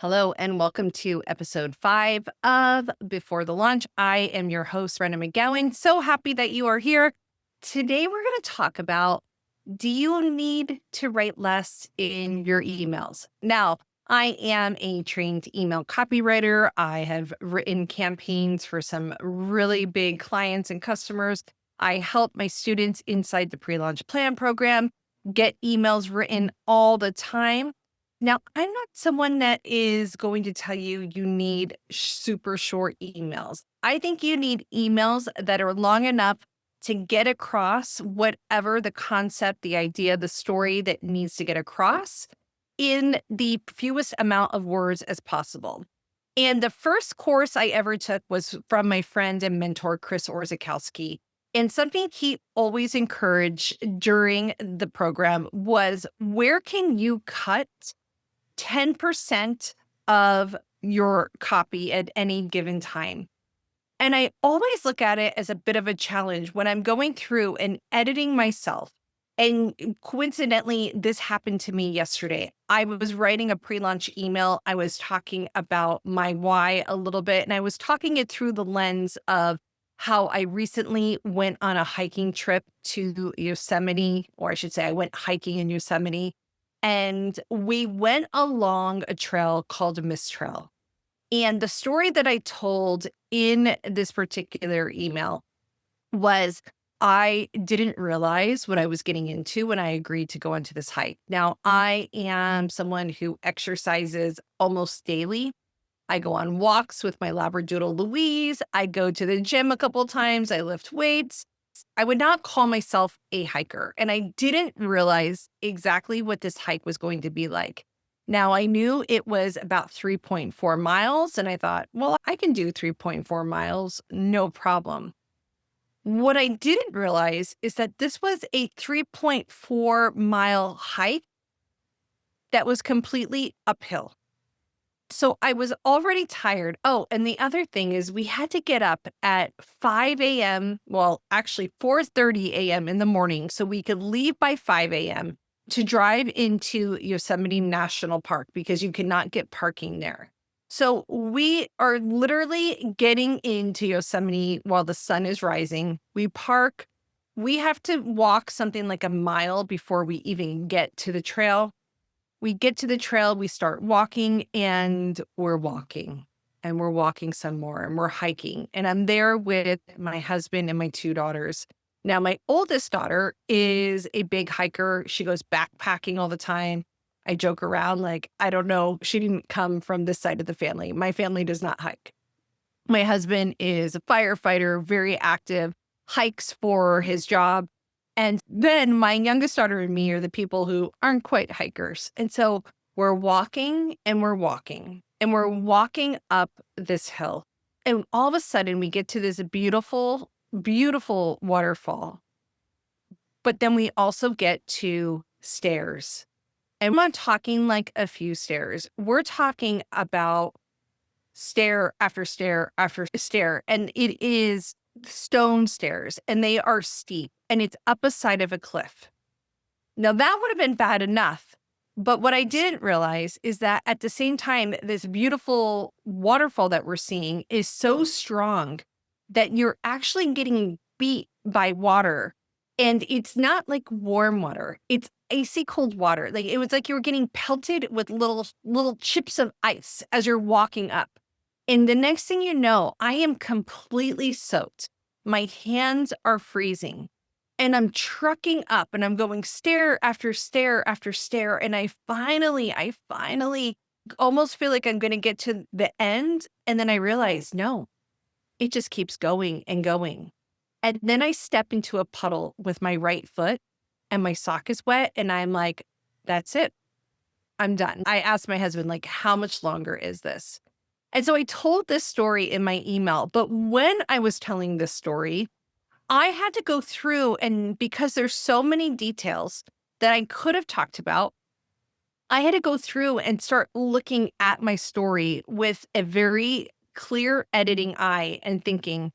Hello and welcome to episode 5 of Before the Launch. I am your host, Brenna McGowan. So happy that you are here. Today, we're going to talk about, do you need to write less in your emails? Now, I am a trained email copywriter. I have written campaigns for some really big clients and customers. I help my students inside the pre-launch plan program get emails written all the time. Now, I'm not someone that is going to tell you you need super short emails. I think you need emails that are long enough to get across whatever the concept, the idea, the story that needs to get across in the fewest amount of words as possible. And the first course I ever took was from my friend and mentor, Chris Orzechowski. And something he always encouraged during the program was, where can you cut 10% of your copy at any given time? And I always look at it as a bit of a challenge when I'm going through and editing myself. And coincidentally, this happened to me yesterday. I was writing a pre-launch email. I was talking about my why a little bit, and I was talking it through the lens of how I recently went on a hiking trip to Yosemite, or I should say I went hiking in Yosemite. And we went along a trail called a Mist Trail. And the story that I told in this particular email was, I didn't realize what I was getting into when I agreed to go onto this hike. Now, I am someone who exercises almost daily. I go on walks with my Labradoodle Louise. I go to the gym a couple times. I lift weights. I would not call myself a hiker, and I didn't realize exactly what this hike was going to be like. Now, I knew it was about 3.4 miles, and I thought, well, I can do 3.4 miles, no problem. What I didn't realize is that this was a 3.4-mile hike that was completely uphill. So I was already tired. Oh, and the other thing is, we had to get up at 5 a.m. Well, actually 4:30 a.m. in the morning so we could leave by 5 a.m. to drive into Yosemite National Park, because you cannot get parking there. So we are literally getting into Yosemite while the sun is rising. We park. We have to walk something like a mile before we even get to the trail. We get to the trail, we start walking, and we're walking some more, and we're hiking. And I'm there with my husband and my 2 daughters. Now, my oldest daughter is a big hiker. She goes backpacking all the time. I joke around like, I don't know, she didn't come from this side of the family. My family does not hike. My husband is a firefighter, very active, hikes for his job. And then my youngest daughter and me are the people who aren't quite hikers. And so we're walking and we're walking and we're walking up this hill. And all of a sudden we get to this beautiful, beautiful waterfall. But then we also get to stairs. And we're not talking like a few stairs. We're talking about stair after stair after stair. And it is stone stairs, and they are steep, and it's up a side of a cliff. Now, that would have been bad enough. But what I didn't realize is that at the same time, this beautiful waterfall that we're seeing is so strong that you're actually getting beat by water. And it's not like warm water. It's icy cold water. Like, it was like you were getting pelted with little chips of ice as you're walking up. And the next thing you know, I am completely soaked. My hands are freezing. And I'm trucking up, and I'm going stair after stair after stair. And I finally almost feel like I'm going to get to the end. And then I realize, no, it just keeps going and going. And then I step into a puddle with my right foot, and my sock is wet. And I'm like, that's it. I'm done. I asked my husband, like, how much longer is this? And so I told this story in my email. But when I was telling this story, I had to go through, and because there's so many details that I could have talked about, I had to go through and start looking at my story with a very clear editing eye and thinking,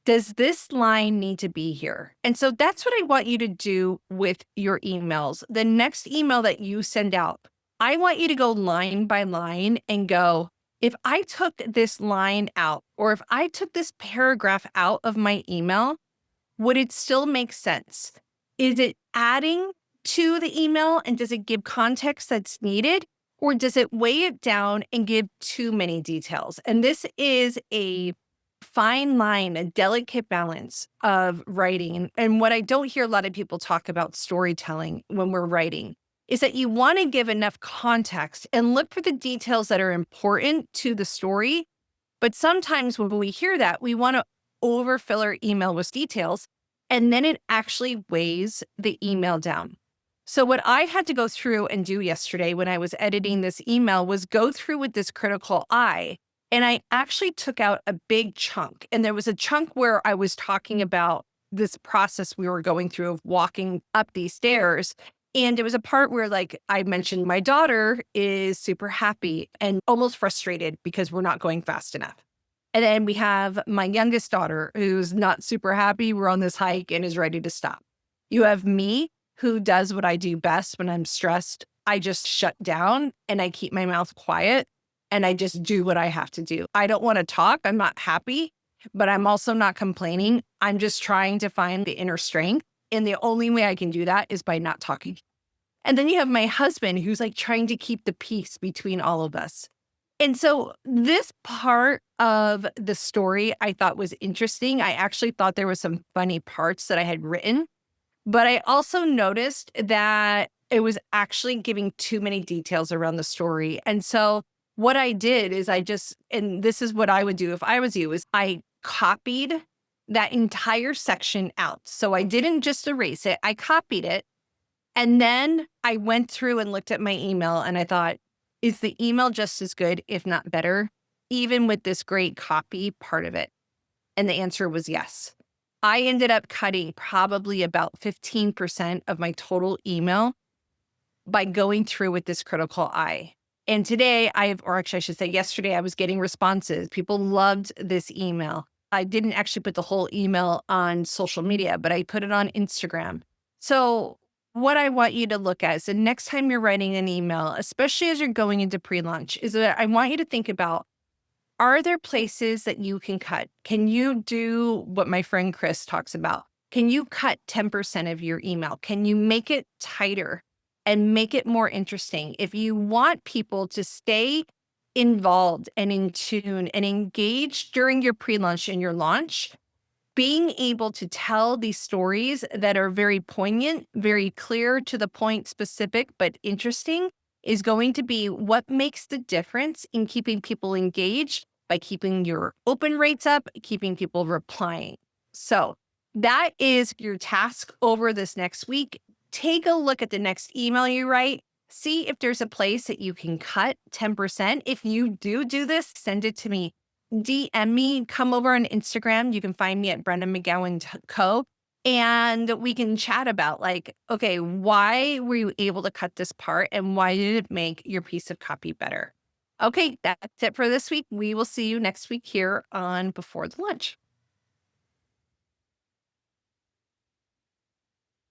does this line need to be here? And so that's what I want you to do with your emails. The next email that you send out, I want you to go line by line and go, if I took this line out, or if I took this paragraph out of my email, would it still make sense? Is it adding to the email and does it give context that's needed? Or does it weigh it down and give too many details? And this is a fine line, a delicate balance of writing. And what I don't hear a lot of people talk about storytelling when we're writing is that you want to give enough context and look for the details that are important to the story. But sometimes when we hear that, we want to overfill our email with details, and then it actually weighs the email down. So what I had to go through and do yesterday when I was editing this email was go through with this critical eye. And I actually took out a big chunk. And there was a chunk where I was talking about this process we were going through of walking up these stairs. And there was a part where, like, I mentioned my daughter is super happy and almost frustrated because we're not going fast enough. And then we have my youngest daughter who's not super happy. We're on this hike and is ready to stop. You have me who does what I do best when I'm stressed. I just shut down and I keep my mouth quiet and I just do what I have to do. I don't want to talk. I'm not happy, but I'm also not complaining. I'm just trying to find the inner strength. And the only way I can do that is by not talking. And then you have my husband who's like trying to keep the peace between all of us. And so this part of the story I thought was interesting. I actually thought there were some funny parts that I had written, but I also noticed that it was actually giving too many details around the story. And so what I did is and this is what I would do if I was you, is I copied that entire section out. So I didn't just erase it, I copied it. And then I went through and looked at my email and I thought, is the email just as good, if not better, even with this great copy part of it? And the answer was yes. I ended up cutting probably about 15% of my total email by going through with this critical eye. And today or actually I should say yesterday, I was getting responses. People loved this email. I didn't actually put the whole email on social media, but I put it on Instagram. So what I want you to look at is the next time you're writing an email, especially as you're going into pre-launch, is that I want you to think about, are there places that you can cut? Can you do what my friend Chris talks about? Can you cut 10% of your email? Can you make it tighter and make it more interesting? If you want people to stay involved and in tune and engaged during your pre-launch and your launch, being able to tell these stories that are very poignant, very clear, to the point, specific, but interesting is going to be what makes the difference in keeping people engaged by keeping your open rates up, keeping people replying. So that is your task over this next week. Take a look at the next email you write. See if there's a place that you can cut 10%. If you do this, send it to me. DM me, come over on Instagram. You can find me at Brenda McGowan Co. And we can chat about, like, okay, why were you able to cut this part and why did it make your piece of copy better? Okay, that's it for this week. We will see you next week here on Before the Lunch.